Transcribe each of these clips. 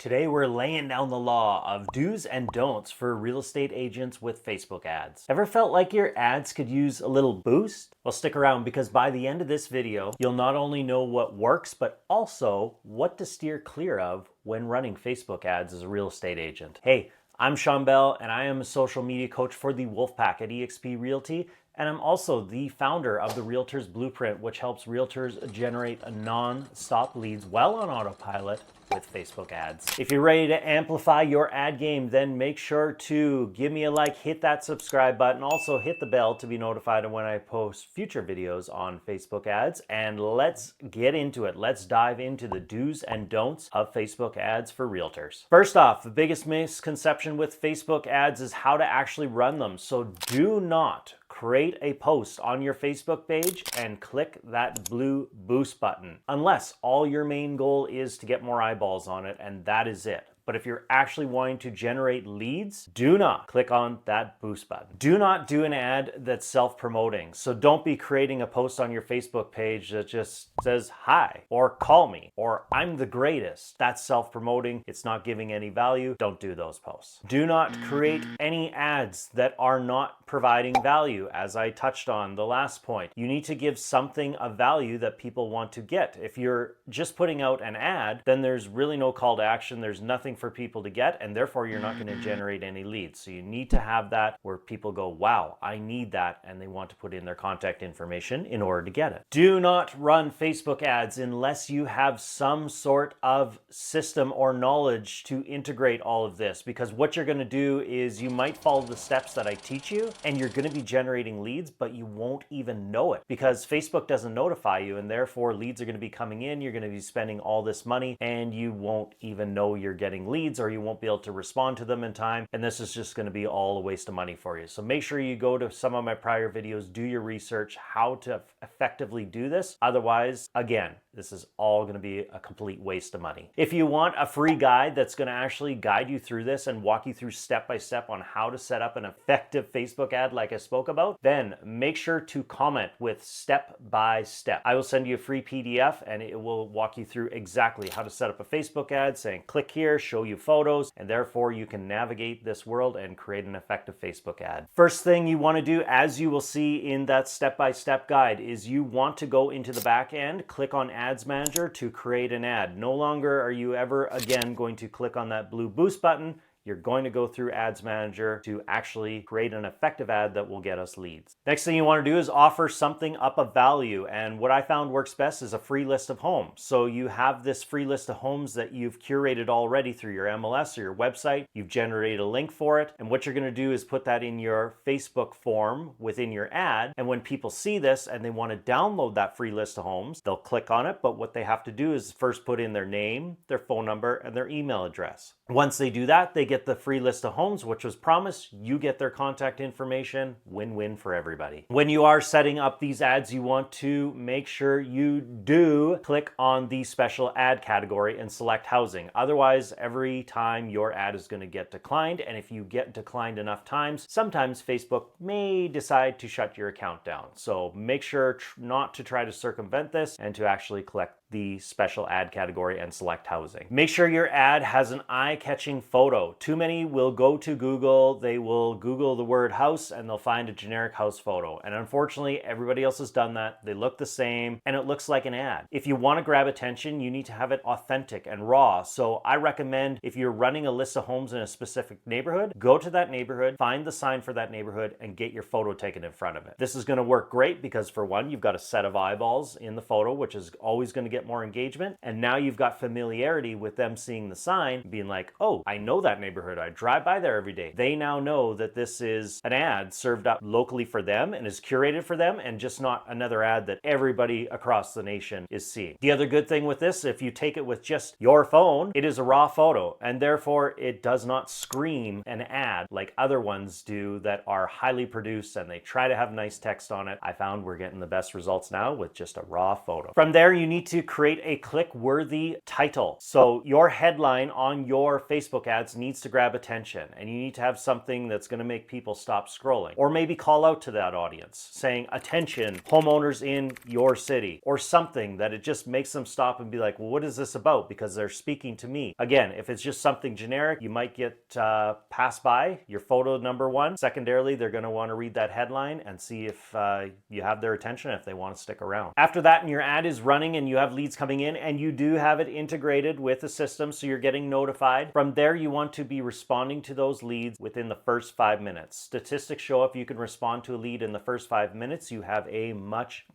Today we're laying down the law of do's and don'ts for real estate agents with Facebook ads. Ever felt like your ads could use a little boost? Well, stick around because by the end of this video, you'll not only know what works, but also what to steer clear of when running Facebook ads as a real estate agent. Hey, I'm Shawn and I am a social media coach for the Wolfpack at eXp Realty. And I'm also the founder of the Realtors Blueprint, which helps realtors generate a non-stop leads well on autopilot with Facebook ads. If you're ready to amplify your ad game, then make sure to give me a like, hit that subscribe button, also hit the bell to be notified when I post future videos on Facebook ads. And let's get into it. Let's dive into the do's and don'ts of Facebook ads for realtors. First off, the biggest misconception with Facebook ads is how to actually run them. So do not create a post on your Facebook page and click that blue boost button, unless all your main goal is to get more eyeballs on it, and that is it. But if you're actually wanting to generate leads, do not click on that boost button. Do not do an ad that's self-promoting. So don't be creating a post on your Facebook page that just says, hi, or call me, or I'm the greatest. That's self-promoting. It's not giving any value. Don't do those posts. Do not create any ads that are not providing value. As I touched on the last point, you need to give something of value that people want to get. If you're just putting out an ad, then there's really no call to action. There's nothing for people to get, and therefore you're not going to generate any leads. So you need to have that where people go, wow, I need that, and they want to put in their contact information in order to get it. Do not run Facebook ads unless you have some sort of system or knowledge to integrate all of this, because what you're going to do is you might follow the steps that I teach you and you're going to be generating leads, but you won't even know it because Facebook doesn't notify you, and therefore leads are going to be coming in. You're going to be spending all this money and you won't even know you're getting leads, or you won't be able to respond to them in time, and this is just going to be all a waste of money for you. So make sure you go to some of my prior videos, do your research how to effectively do this. Otherwise, again, this is all going to be a complete waste of money. If you want a free guide that's going to actually guide you through this and walk you through step by step on how to set up an effective Facebook ad like I spoke about, then make sure to comment with step by step. I will send you a free PDF and it will walk you through exactly how to set up a Facebook ad, saying click here, show you photos, and therefore you can navigate this world and create an effective Facebook ad. First thing you want to do, as you will see in that step-by-step guide, is you want to go into the back end, click on Ads Manager to create an ad. No longer are you ever again going to click on that blue boost button. You're going to go through Ads Manager to actually create an effective ad that will get us leads. Next thing you want to do is offer something up of value. And what I found works best is a free list of homes. So you have this free list of homes that you've curated already through your MLS or your website. You've generated a link for it. And what you're going to do is put that in your Facebook form within your ad. And when people see this and they want to download that free list of homes, they'll click on it. But what they have to do is first put in their name, their phone number, and their email address. Once they do that, they get the free list of homes, which was promised. You get their contact information. Win-win for everybody. When you are setting up these ads, you want to make sure you do click on the special ad category and select housing. Otherwise, every time your ad is going to get declined, and if you get declined enough times, sometimes Facebook may decide to shut your account down. So make sure not to try to circumvent this and to actually collect the special ad category and select housing. Make sure your ad has an eye-catching photo. Too many will go to Google, they will Google the word house, and they'll find a generic house photo. And unfortunately, everybody else has done that. They look the same, and it looks like an ad. If you want to grab attention, you need to have it authentic and raw. So I recommend, if you're running a list of homes in a specific neighborhood, go to that neighborhood, find the sign for that neighborhood, and get your photo taken in front of it. This is going to work great because, for one, you've got a set of eyeballs in the photo, which is always going to get more engagement, and now you've got familiarity with them seeing the sign, being like, oh, I know that neighborhood, I drive by there every day. They now know that this is an ad served up locally for them and is curated for them, and just not another ad that everybody across the nation is seeing. The other good thing with this, if you take it with just your phone, it is a raw photo, and therefore it does not scream an ad like other ones do that are highly produced and they try to have nice text on it. I found we're getting the best results now with just a raw photo. From there, you need to create a click-worthy title. So your headline on your Facebook ads needs to grab attention, and you need to have something that's going to make people stop scrolling. Or maybe call out to that audience saying, attention, homeowners in your city, or something that it just makes them stop and be like, well, what is this about? Because they're speaking to me. Again, if it's just something generic, you might get passed by your photo, number one. Secondarily, they're going to want to read that headline and see if you have their attention, if they want to stick around. After that, and your ad is running and you have leads coming in and you do have it integrated with the system, so you're getting notified. From there, you want to be responding to those leads within the first 5 minutes. Statistics show if you can respond to a lead in the first 5 minutes, you have a much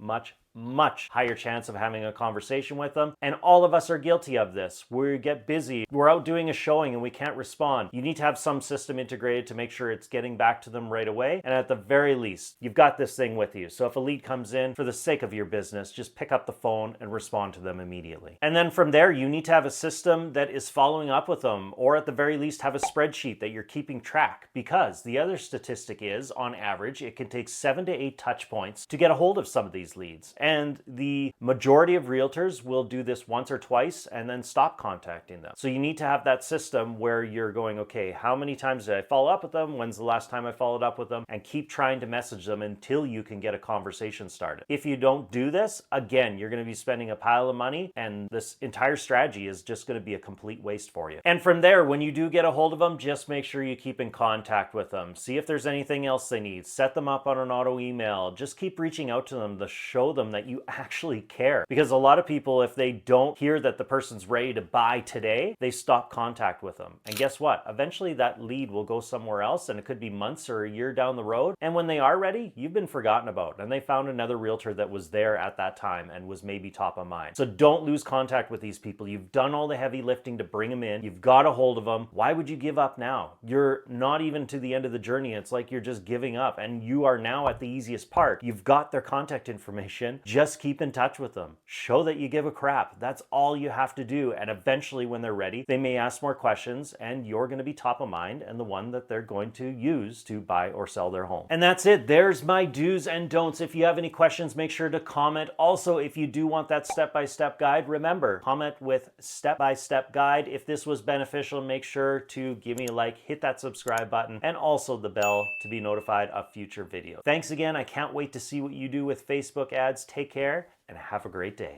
higher chance of having a conversation with them. And all of us are guilty of this. We get busy, we're out doing a showing and we can't respond. You need to have some system integrated to make sure it's getting back to them right away. And at the very least, you've got this thing with you. So if a lead comes in, for the sake of your business, just pick up the phone and respond to them immediately. And then from there, you need to have a system that is following up with them, or at the very least have a spreadsheet that you're keeping track, because the other statistic is, on average, it can take 7 to 8 touch points to get a hold of some of these leads. And the majority of realtors will do this once or twice and then stop contacting them. So you need to have that system where you're going, okay, how many times did I follow up with them? When's the last time I followed up with them? And keep trying to message them until you can get a conversation started. If you don't do this, again, you're going to be spending a pile of money, and this entire strategy is just going to be a complete waste for you. And from there, when you do get a hold of them, just make sure you keep in contact with them. See if there's anything else they need. Set them up on an auto email. Just keep reaching out to them to show them that you actually care. Because a lot of people, if they don't hear that the person's ready to buy today, they stop contact with them. And guess what? Eventually that lead will go somewhere else, and it could be months or a year down the road. And when they are ready, you've been forgotten about, and they found another realtor that was there at that time and was maybe top of mind. So don't lose contact with these people. You've done all the heavy lifting to bring them in. You've got a hold of them. Why would you give up now? You're not even to the end of the journey. It's like you're just giving up, and you are now at the easiest part. You've got their contact information. Just keep in touch with them. Show that you give a crap. That's all you have to do. And eventually, when they're ready, they may ask more questions, and you're going to be top of mind and the one that they're going to use to buy or sell their home. And that's it. There's my do's and don'ts. If you have any questions, make sure to comment. Also, if you do want that step-by-step guide, remember, comment with step-by-step guide. If this was beneficial, make sure to give me a like, hit that subscribe button, and also the bell to be notified of future videos. Thanks again. I can't wait to see what you do with Facebook ads. Take care and have a great day.